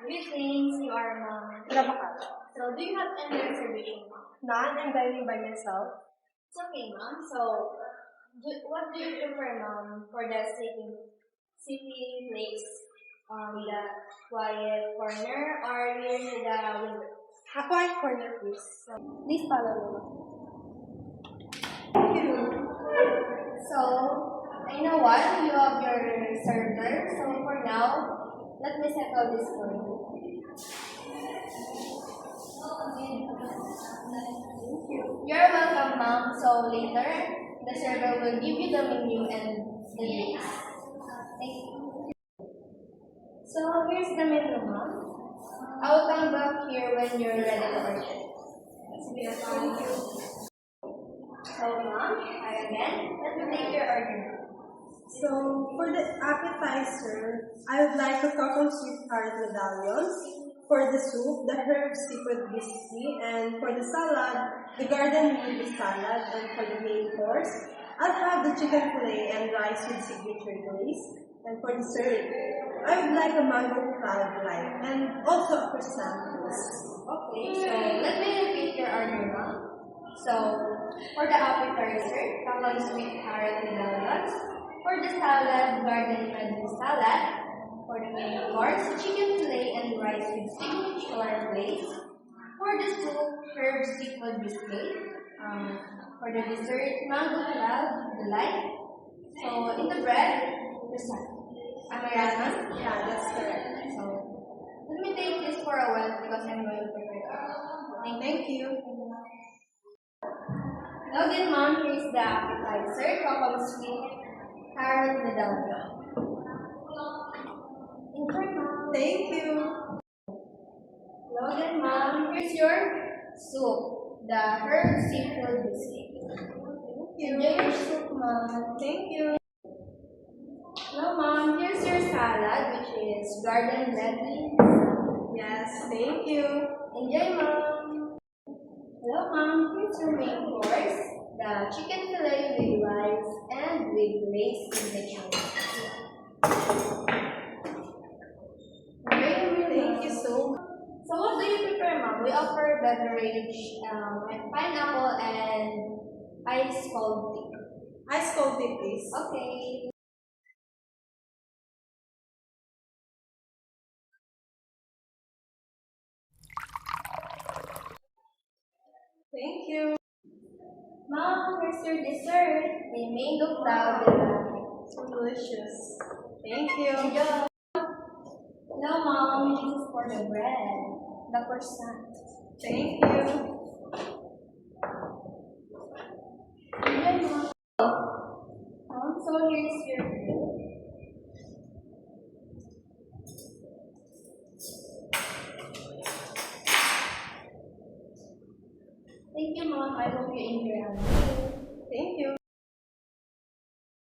Greetings, you are Mom. Trabaho. So, do you have any reservation, Mom? None, I'm dining by myself. It's okay, Mom. So, what do you prefer, Mom, for the city place, the quiet corner or near the window? A quiet corner, please. Please follow me. Thank you. So, I know what you have your server. So, for now, let me settle this for you. You're welcome, Mom. So later, the server will give you the menu and the dates. Thank you. So here's the menu, Mom. I will come back here when you're ready to order. Thank you. So, Mom, hi again. Let me take your order. So, for the appetizer, I would like a cockle sweet carrot medallions. For the soup, the herb seafood biscuit, and for the salad, the garden mealy salad, and for the main course, I'll have the chicken fillet and rice with signature glaze. And for dessert, I would like a mango cloud light and also a croissant. Okay, so let me repeat your order, Mom. So, for the appetizer, cockle sweet carrot medallions. For the salad, garden mealy salad. For the main course, chicken fillet and rice with signature glaze. For the soup, herb seafood biscuit. For the dessert, mango cloud delight. So in the bread, croissant. Am I right, Ma'am? Yeah, that's correct. So let me take this for a while because I'm going to prepare. Thank you. Now then, Mom, here's the appetizer, cockle sweet carrot medallion. Enjoy, Mom. Thank you. Logan, Mom, here's your soup, the herb seafood biscuit. Enjoy your soup, Mom. Thank you. Hello, Mom, here's your salad, which is garden medley. Yes, thank you. Enjoy, Mom. Hello, Mom, here's your main course, the chicken fillet with rice and with glazed signature. Thank you so much. So what do you prefer, Mom? We offer beverage like pineapple and ice cold tea. Ice cold tea, please. Okay. Thank you. Mom, here's your dessert. The mango cloud delight. So delicious. Thank you. Enjoy. Hello, Mom. This is for the bread. The croissant. Thank you. Enjoy, Mom. So here's your bill. Thank you, Mom. I hope you enjoy. Thank you.